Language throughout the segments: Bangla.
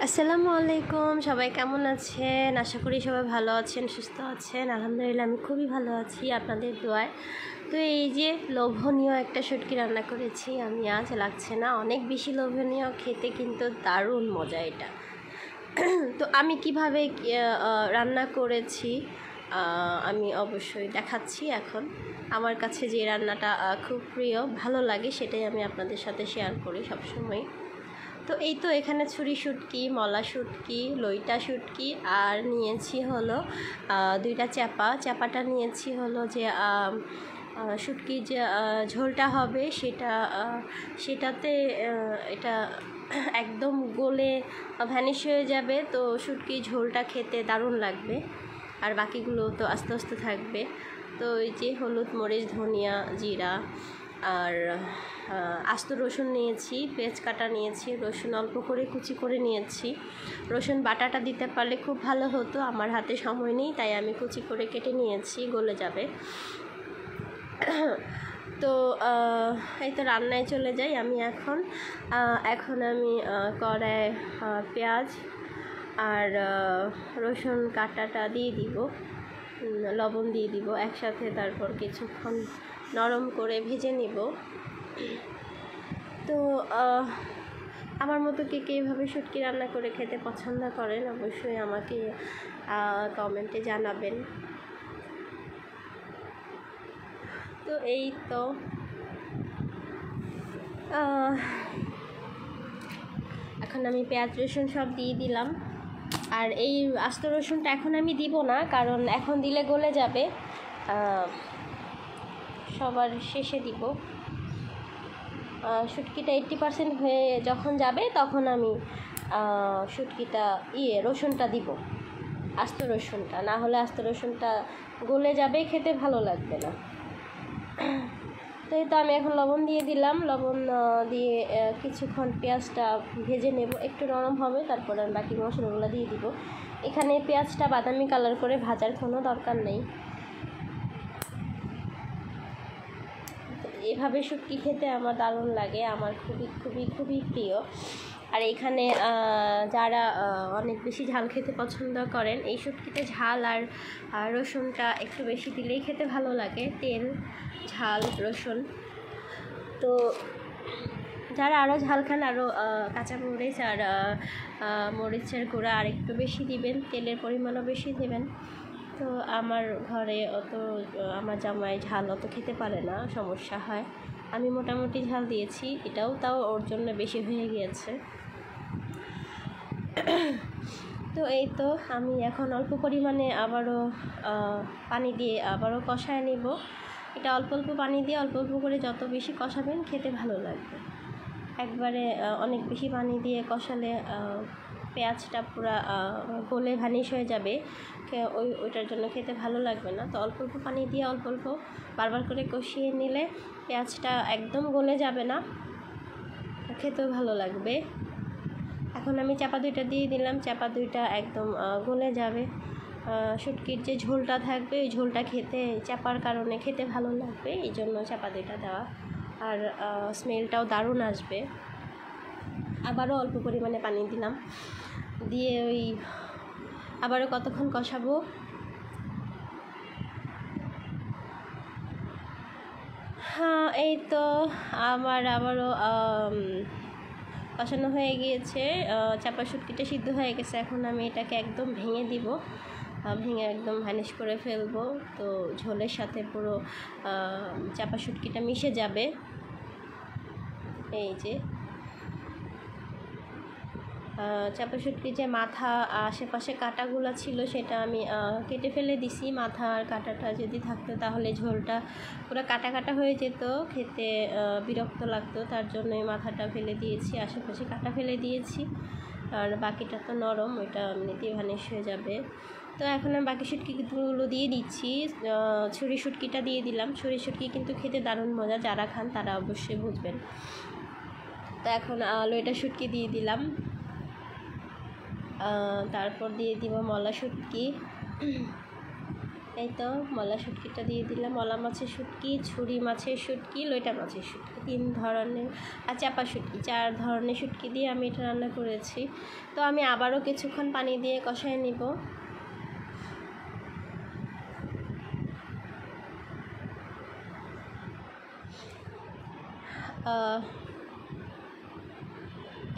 আসসালামু আলাইকুম, সবাই কেমন আছেন? আশা করি সবাই ভালো আছেন, সুস্থ আছেন। আলহামদুলিল্লাহ আমি খুবই ভালো আছি আপনাদের দোয়ায়। তো এই যে লোভনীয় একটা শুটকি রান্না করেছি আমি আজ, লাগছে না অনেক বেশি লোভনীয়, খেতে কিন্তু দারুণ মজা এটা। তো আমি কিভাবে রান্না করেছি আমি অবশ্যই দেখাচ্ছি এখন। আমার কাছে যে রান্নাটা খুব প্রিয়, ভালো লাগে, সেটাই আমি আপনাদের সাথে শেয়ার করি সবসময়। তো এই তো এখানে ছুরি শুটকি, মলা শুটকি, লইটা শুটকি, আর নিয়েছি হলো দুইটা চাপাটা নিয়েছি হলো যে শুটকির যে ঝোলটা হবে সেটাতে এটা একদম গলে ভ্যানিশ হয়ে যাবে। তো শুটকির ঝোলটা খেতে দারুণ লাগবে, আর বাকিগুলো তো আস্তে আস্তে থাকবে। তো এই যে হলুদ, মরিচ, ধনিয়া, জিরা, আর আস্ত রসুন নিয়েছি, পেঁয়াজ কাটা নিয়েছি, রসুন অল্প করে কুচি করে নিয়েছি। রসুন বাটাটা দিতে পারলে খুব ভালো হতো, আমার হাতে সময় নেই তাই আমি কুচি করে কেটে নিয়েছি, গলে যাবে। তো এই তো রান্নায় চলে যাই আমি এখন আমি কড়ায় পেঁয়াজ আর রসুন কাটাটা দিয়ে দিব, লবণ দিয়ে দিব একসাথে, তারপর কিছুক্ষণ নরম করে ভেজে নিব। তো আমার মতো কে এইভাবে শুটকি রান্না করে খেতে পছন্দ করেন অবশ্যই আমাকে কমেন্টে জানাবেন। তো এই তো এখন আমি পেঁয়াজ রসুন সব দিয়ে দিলাম, আর এই আস্ত রসুনটা এখন আমি দিব না, কারণ এখন দিলে গলে যাবে, সবার শেষে দিব। শুটকিটা 80% হয়ে যখন যাবে তখন আমি শুটকিটা রসুনটা দিব, আস্ত রসুনটা, না হলে আস্ত রসুনটা গলে যাবে, খেতে ভালো লাগবে না। তো এই তো আমি এখন লবণ দিয়ে দিলাম, লবণ দিয়ে কিছুক্ষণ পেঁয়াজটা ভেজে নেব, একটু নরম হবে, তারপর আমি বাকি মশলাগুলো দিয়ে দিব। এখানে পেঁয়াজটা বাদামি কালার করে ভাজার কোনো দরকার নেই। এভাবে শুটকি খেতে আমার দারুণ লাগে, আমার খুবই খুবই খুবই প্রিয়। আর এখানে যারা অনেক বেশি ঝাল খেতে পছন্দ করেন, এই শুটকিতে ঝাল আর রসুনটা একটু বেশি দিলেই খেতে ভালো লাগে, তেল, ঝাল, রসুন। তো যারা আরও ঝাল খান, আরও কাঁচামরিচ আর মরিচের গুঁড়া আর একটু বেশি দিবেন, তেলের পরিমাণও বেশি দেবেন। তো আমার ঘরে আমার জামাই ঝাল অত খেতে পারে না, সমস্যা হয়, আমি মোটামুটি ঝাল দিয়েছি, তাও ওর জন্য বেশি হয়ে গিয়েছে। তো এই তো আমি এখন অল্প পরিমাণে আবারও পানি দিয়ে আবারও কষায় নেব। এটা অল্প অল্প পানি দিয়ে অল্প অল্প করে যত বেশি কষাবেন খেতে ভালো লাগবে। একবারে অনেক বেশি পানি দিয়ে কষালে পেঁয়াজটা পুরো গলে ভ্যানিশ হয়ে যাবে, ওইটার জন্য খেতে ভালো লাগবে না। তো অল্প অল্প পানি দিয়ে অল্প অল্প বারবার করে কষিয়ে নিলে পেঁয়াজটা একদম গলে যাবে না, খেতেও ভালো লাগবে। এখন আমি চাপা দুইটা দিয়ে দিলাম, চাপা দুইটা একদম গলে যাবে। শুটকির যে ঝোলটা থাকবে ওই ঝোলটা খেতে চাপার কারণে খেতে ভালো লাগবে, এই জন্য চাপা দুইটা দেওয়া, আর স্মেলটাও দারুণ আসবে। আবারও অল্প পরিমাণে পানি দিলাম, দিয়ে আবারও কতক্ষণ কষাবো। হ্যাঁ, এই তো আমার আবারও কষানো হয়ে গিয়েছে, চাপা শুটকিটা সিদ্ধ হয়ে গেছে। এখন আমি এটাকে একদম ভেঙে দিব, ভেঙে একদম ভ্যানিশ করে ফেলবো। তো ঝোলের সাথে পুরো চাপা শুটকিটা মিশে যাবে। এই যে চাপা শুটকির যে মাথা আশেপাশে কাটাগুলো ছিল সেটা আমি কেটে ফেলে দিছি। মাথা আর কাটাটা যদি থাকতো তাহলে ঝোলটা পুরো কাটা কাটা হয়ে যেত, খেতে বিরক্ত লাগতো, তার জন্যই মাথাটা ফেলে দিয়েছি, আশেপাশে কাটা ফেলে দিয়েছি। আর বাকিটা তো নরম, ওইটা এমনিতেই ভ্যানিশ হয়ে যাবে। তো এখন আমি বাকি শুটকিগুলো দিয়ে দিচ্ছি, ছুরি শুটকিটা দিয়ে দিলাম। ছুরি শুটকি কিন্তু খেতে দারুণ মজা, যারা খান তারা অবশ্যই বুঝবেন। তো এখন লইটা শুটকি দিয়ে দিলাম, তারপর দিয়ে দিব মলা শুটকি, এই তো মলা শুটকিটা দিয়ে দিলাম, মলা মাছের শুটকি, ছুরি মাছের শুটকি, লইটা মাছের শুটকি, 3 ধরনের, আর চাপা শুটকি, 4 ধরনের শুটকি দিয়ে আমি এটা রান্না করেছি। তো আমি আবারও কিছুক্ষণ পানি দিয়ে কষায় নিব।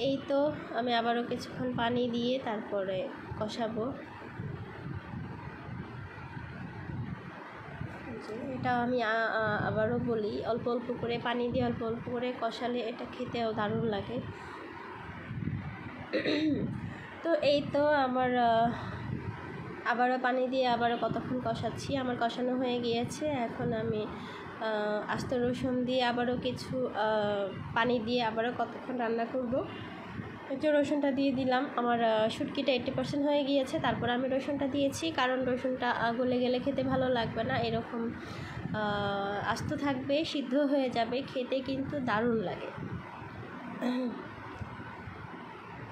এই তো আমি আবারও কিছুক্ষণ পানি দিয়ে তারপরে কষাবো। এটা আমি আবারও বলি, অল্প অল্প করে পানি দিয়ে অল্প অল্প করে কষালে এটা খেতেও দারুণ লাগে। তো এই তো আমার আবারও পানি দিয়ে আবারও কতক্ষণ কষাচ্ছি, আমার কষানো হয়ে গিয়েছে। এখন আমি আস্ত রসুন দিয়ে আবারও কিছু পানি দিয়ে আবারও কতক্ষণ রান্না করব। একটু রসুনটা দিয়ে দিলাম, আমার শুটকিটা 80% হয়ে গিয়েছে, তারপর আমি রসুনটা দিয়েছি, কারণ রসুনটা গলে গেলে খেতে ভালো লাগবে না, এরকম আস্ত থাকবে, সিদ্ধ হয়ে যাবে, খেতে কিন্তু দারুণ লাগে।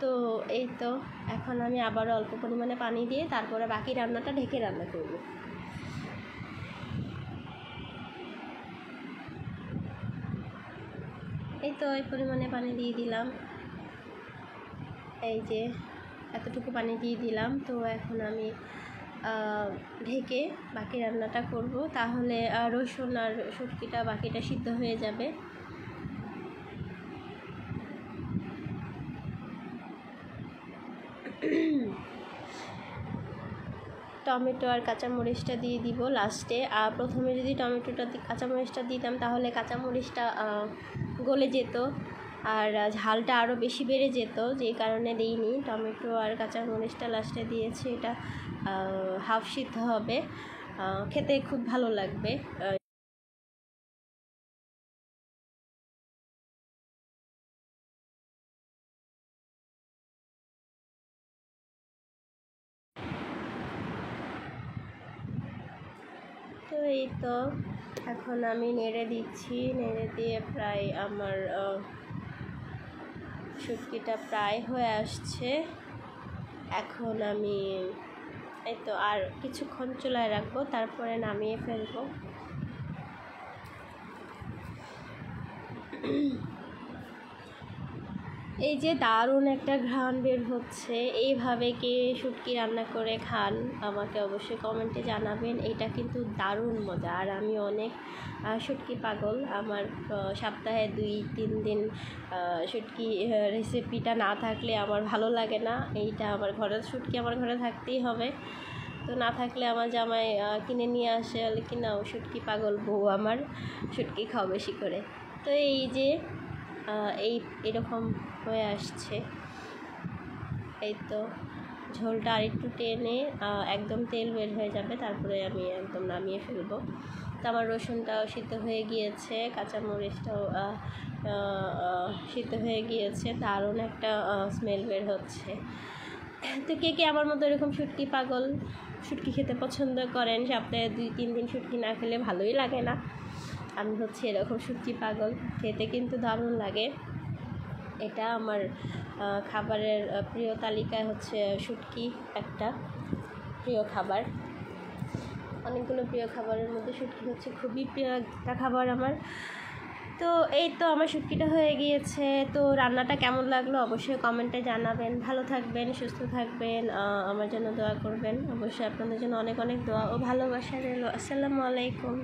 তো এই তো এখন আমি আবারও অল্প পরিমাণে পানি দিয়ে তারপরে বাকি রান্নাটা ঢেকে রান্না করব। এই তো এই পরিমাণে পানি দিয়ে দিলাম, এই যে এতটুকু পানি দিয়ে দিলাম। তো এখন আমি ঢেকে বাকি রান্নাটা করব, তাহলে রসুন আর শুটকিটা বাকিটা সিদ্ধ হয়ে যাবে। টমেটো আর কাঁচামরিচটা দিয়ে দিব লাস্টে। আর প্রথমে যদি টমেটোটা কাঁচামরিচটা দিতাম তাহলে কাঁচামরিচটা গলে যেত আর ঝালটা আরও বেশি বেড়ে যেত, যেই কারণে দিইনি। টমেটো আর কাঁচামরিচটা লাস্টে দিয়েছি, এটা হাফ সিদ্ধ হবে, খেতে খুব ভালো লাগবে। তো এই তো এখন আমি নেড়ে দিচ্ছি, নেড়ে দিয়ে প্রায় আমার শুটকিটা প্রায় হয়ে আসছে। এখন আমি এই তো আর কিছুক্ষণ চুলায় রাখবো, তারপরে নামিয়ে ফেলবো। এই যে দারুণ একটা ঘ্রাণ বের হচ্ছে, এইভাবে কে শুটকি রান্না করে খান আমাকে অবশ্যই কমেন্টে জানাবেন। এটা কিন্তু দারুণ মজা, আর আমি অনেক শুটকি পাগল। আমার সপ্তাহে 2-3 দিন শুটকি রেসিপিটা না থাকলে আমার ভালো লাগে না। এইটা আমার ঘরে শুটকি আমার ঘরে থাকতেই হবে, তো না থাকলে আমার জামাই কিনে নিয়ে আসে, বলে কি না শুটকি পাগল বউ আমার, শুটকি খাও বেশি করে। তো এই যে এরকম হয়ে আসছে, এই তো ঝোলটা আরেকটু টেনে একদম তেল বের হয়ে যাবে, তারপরে আমি একদম নামিয়ে ফেলবো। তো আমার রসুনটাও সিদ্ধ হয়ে গিয়েছে, কাঁচামরিচটাও সিদ্ধ হয়ে গিয়েছে, দারুণ একটা স্মেল বের হচ্ছে। তো কে কে আমার মতো এরকম শুটকি পাগল, শুটকি খেতে পছন্দ করেন, সপ্তাহে 2-3 দিন শুটকি না খেলে ভালোই লাগে না। আমি হচ্ছে এরকম শুটকি পাগল, খেতে কিন্তু দারুণ লাগে। এটা আমার খাবারের প্রিয় তালিকায় হচ্ছে শুটকি একটা প্রিয় খাবার। অনেকগুলো প্রিয় খাবারের মধ্যে শুটকি হচ্ছে খুবই প্রিয় একটা খাবার আমার। তো এই তো আমার শুটকিটা হয়ে গিয়েছে। তো রান্নাটা কেমন লাগলো অবশ্যই কমেন্টে জানাবেন। ভালো থাকবেন, সুস্থ থাকবেন, আমার জন্য দোয়া করবেন। অবশ্যই আপনাদের জন্য অনেক অনেক দোয়া ও ভালোবাসা রইল। আসসালামু আলাইকুম।